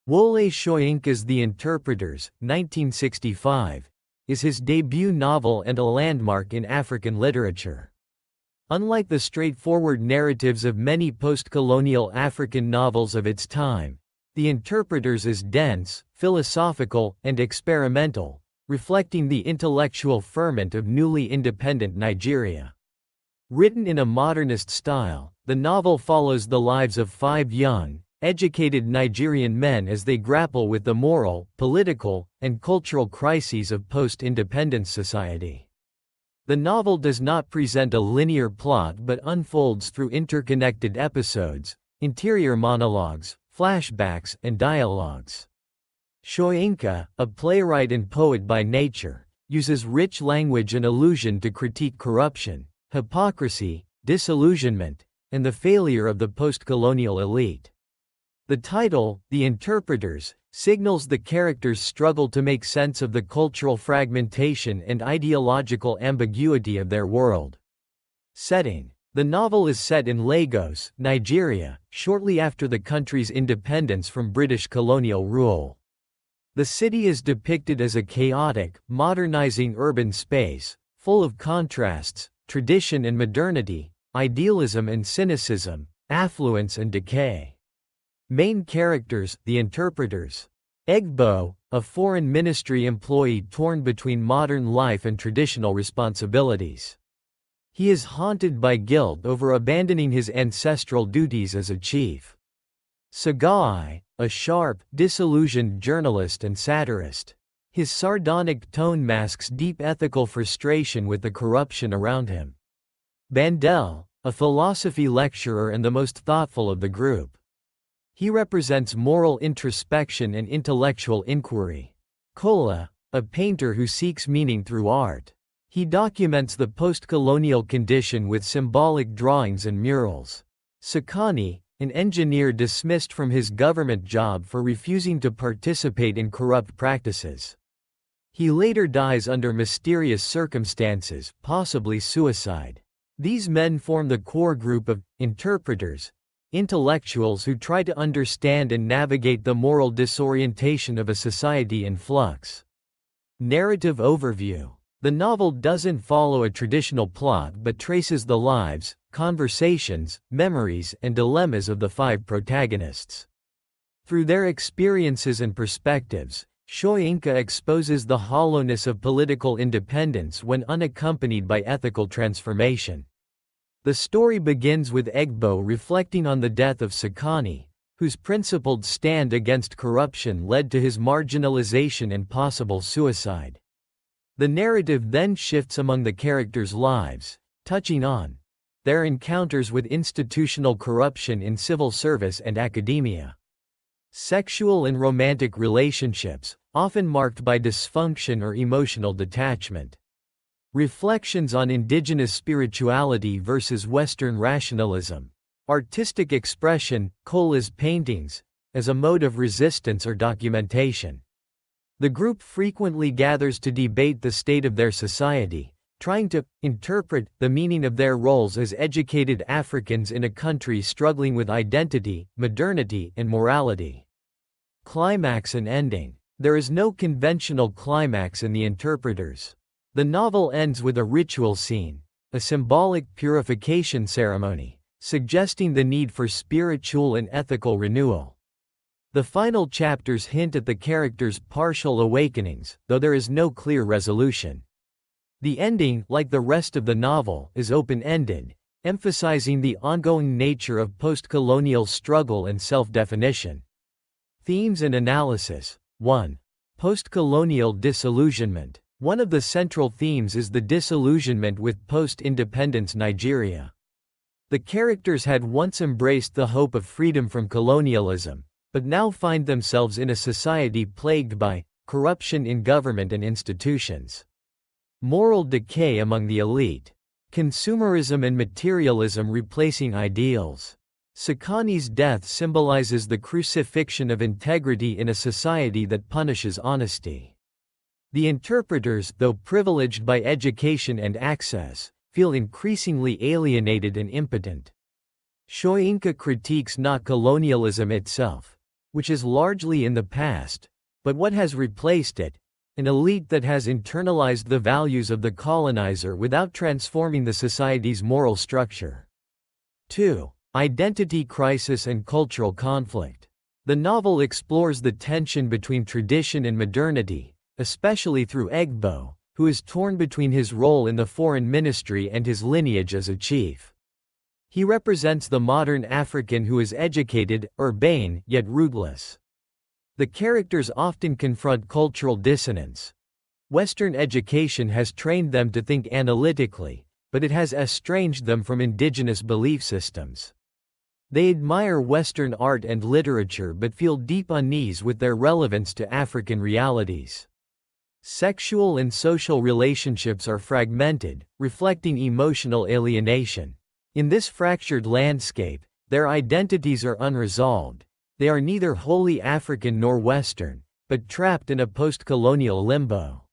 Wole Soyinka's The Interpreters, 1965, is his debut novel and a landmark in African literature. Unlike the straightforward narratives of many post-colonial African novels of its time, The Interpreters is dense, philosophical, and experimental, reflecting the intellectual ferment of newly independent Nigeria. Written in a modernist style, the novel follows the lives of 5 young, educated Nigerian men as they grapple with the moral, political, and cultural crises of post-independence society. The novel does not present a linear plot but unfolds through interconnected episodes, interior monologues, flashbacks, and dialogues. Soyinka, a playwright and poet by nature, uses rich language and allusion to critique corruption, hypocrisy, disillusionment, and the failure of the post-colonial elite. The title, The Interpreters, signals the characters' struggle to make sense of the cultural fragmentation and ideological ambiguity of their world. Setting: the novel is set in Lagos, Nigeria, shortly after the country's independence from British colonial rule. The city is depicted as a chaotic, modernizing urban space, full of contrasts, tradition and modernity, idealism and cynicism, affluence and decay. Main characters, the interpreters. Egbo, a foreign ministry employee torn between modern life and traditional responsibilities. He is haunted by guilt over abandoning his ancestral duties as a chief. Sagai, a sharp, disillusioned journalist and satirist. His sardonic tone masks deep ethical frustration with the corruption around him. Bandel, a philosophy lecturer and the most thoughtful of the group. He represents moral introspection and intellectual inquiry. Kola, a painter who seeks meaning through art. He documents the post-colonial condition with symbolic drawings and murals. Sakani, an engineer dismissed from his government job for refusing to participate in corrupt practices. He later dies under mysterious circumstances, possibly suicide. These men form the core group of interpreters, intellectuals who try to understand and navigate the moral disorientation of a society in flux. Narrative overview: the novel doesn't follow a traditional plot but traces the lives, conversations, memories, and dilemmas of the 5 protagonists. Through their experiences and perspectives, Soyinka exposes the hollowness of political independence when unaccompanied by ethical transformation. The story begins with Egbo reflecting on the death of Sakani, whose principled stand against corruption led to his marginalization and possible suicide. The narrative then shifts among the characters' lives, touching on their encounters with institutional corruption in civil service and academia. Sexual and romantic relationships, often marked by dysfunction or emotional detachment. Reflections on indigenous spirituality versus Western rationalism. Artistic expression, Kola's paintings, as a mode of resistance or documentation. The group frequently gathers to debate the state of their society, trying to interpret the meaning of their roles as educated Africans in a country struggling with identity, modernity, and morality. Climax and ending. There is no conventional climax in The Interpreters. The novel ends with a ritual scene, a symbolic purification ceremony, suggesting the need for spiritual and ethical renewal. The final chapters hint at the characters' partial awakenings, though there is no clear resolution. The ending, like the rest of the novel, is open-ended, emphasizing the ongoing nature of post-colonial struggle and self-definition. Themes and analysis. 1. Post-colonial disillusionment. One of the central themes is the disillusionment with post-independence Nigeria. The characters had once embraced the hope of freedom from colonialism, but now find themselves in a society plagued by corruption in government and institutions. Moral decay among the elite. Consumerism and materialism replacing ideals. Sakani's death symbolizes the crucifixion of integrity in a society that punishes honesty. The interpreters, though privileged by education and access, feel increasingly alienated and impotent. Soyinka critiques not colonialism itself, which is largely in the past, but what has replaced it? An elite that has internalized the values of the colonizer without transforming the society's moral structure. 2. Identity crisis and cultural conflict. The novel explores the tension between tradition and modernity, especially through Egbo, who is torn between his role in the foreign ministry and his lineage as a chief. He represents the modern African who is educated, urbane, yet rootless. The characters often confront cultural dissonance. Western education has trained them to think analytically, but it has estranged them from indigenous belief systems. They admire Western art and literature but feel deep unease with their relevance to African realities. Sexual and social relationships are fragmented, reflecting emotional alienation. In this fractured landscape, their identities are unresolved. They are neither wholly African nor Western, but trapped in a post-colonial limbo.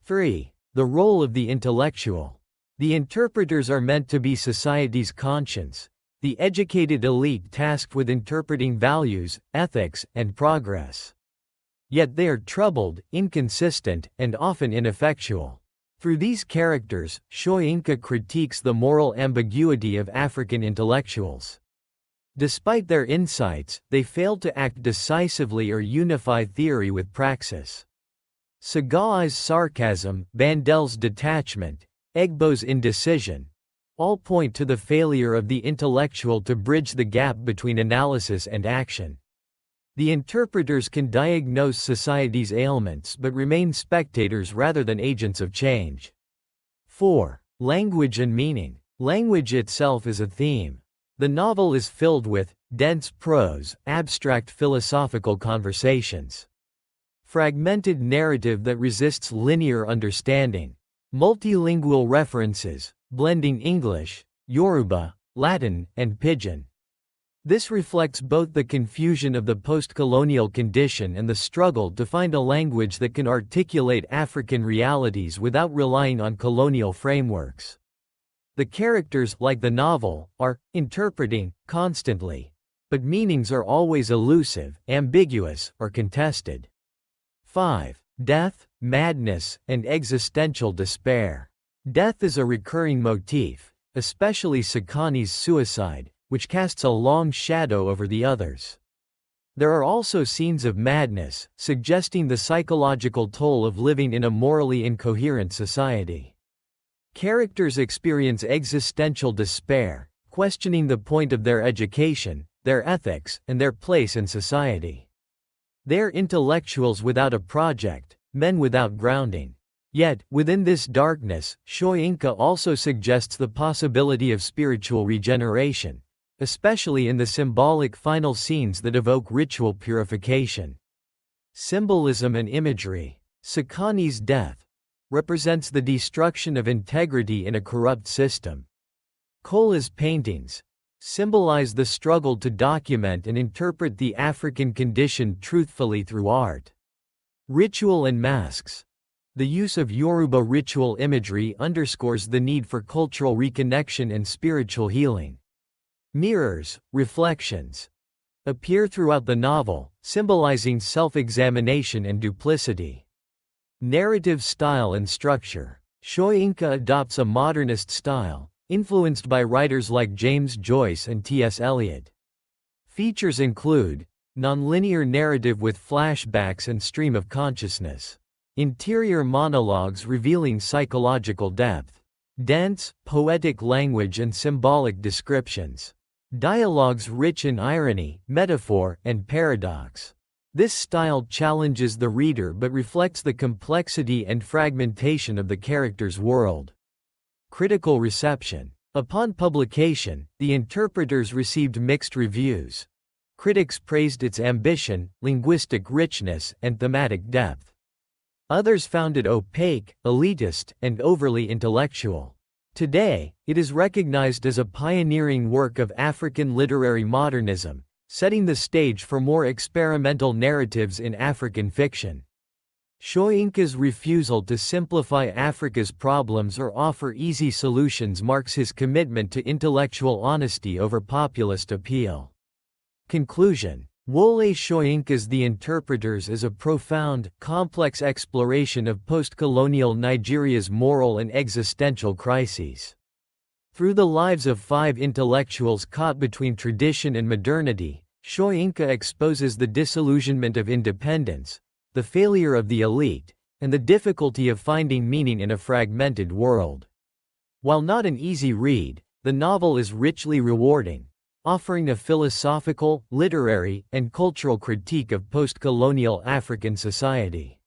3. The role of the intellectual. The interpreters are meant to be society's conscience, the educated elite tasked with interpreting values, ethics, and progress. Yet they are troubled, inconsistent, and often ineffectual. Through these characters, Soyinka critiques the moral ambiguity of African intellectuals. Despite their insights, they fail to act decisively or unify theory with praxis. Sagai's sarcasm, Bandel's detachment, Egbo's indecision, all point to the failure of the intellectual to bridge the gap between analysis and action. The interpreters can diagnose society's ailments but remain spectators rather than agents of change. 4. Language and meaning. Language itself is a theme. The novel is filled with dense prose, abstract philosophical conversations. Fragmented narrative that resists linear understanding. Multilingual references, blending English, Yoruba, Latin, and Pidgin. This reflects both the confusion of the post-colonial condition and the struggle to find a language that can articulate African realities without relying on colonial frameworks. The characters, like the novel, are interpreting constantly, but meanings are always elusive, ambiguous, or contested. 5. Death, madness, and existential despair. Death is a recurring motif, especially Sekani's suicide, which casts a long shadow over the others. There are also scenes of madness, suggesting the psychological toll of living in a morally incoherent society. Characters experience existential despair, questioning the point of their education, their ethics, and their place in society. They are intellectuals without a project, men without grounding. Yet, within this darkness, Soyinka also suggests the possibility of spiritual regeneration, especially in the symbolic final scenes that evoke ritual purification. Symbolism and imagery. Sekani's death represents the destruction of integrity in a corrupt system. Kola's paintings symbolize the struggle to document and interpret the African condition truthfully through art. Ritual and masks. The use of Yoruba ritual imagery underscores the need for cultural reconnection and spiritual healing. Mirrors, reflections, appear throughout the novel, symbolizing self-examination and duplicity. Narrative style and structure. Soyinka adopts a modernist style, influenced by writers like James Joyce and T.S. Eliot. Features include nonlinear narrative with flashbacks and stream of consciousness. Interior monologues revealing psychological depth. Dense, poetic language and symbolic descriptions. Dialogues rich in irony, metaphor, and paradox. This style challenges the reader but reflects the complexity and fragmentation of the character's world. Critical reception. Upon publication, the interpreters received mixed reviews. Critics praised its ambition, linguistic richness, and thematic depth. Others found it opaque, elitist, and overly intellectual. Today, it is recognized as a pioneering work of African literary modernism, setting the stage for more experimental narratives in African fiction. Soyinka's refusal to simplify Africa's problems or offer easy solutions marks his commitment to intellectual honesty over populist appeal. Conclusion. Wole Soyinka's The Interpreters is a profound, complex exploration of post-colonial Nigeria's moral and existential crises. Through the lives of 5 intellectuals caught between tradition and modernity, Soyinka exposes the disillusionment of independence, the failure of the elite, and the difficulty of finding meaning in a fragmented world. While not an easy read, the novel is richly rewarding, offering a philosophical, literary, and cultural critique of post-colonial African society.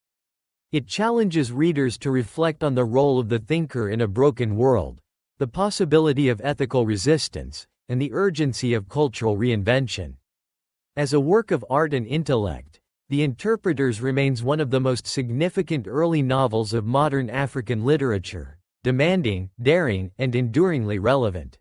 It challenges readers to reflect on the role of the thinker in a broken world, the possibility of ethical resistance, and the urgency of cultural reinvention. As a work of art and intellect, The Interpreters remains one of the most significant early novels of modern African literature, demanding, daring, and enduringly relevant.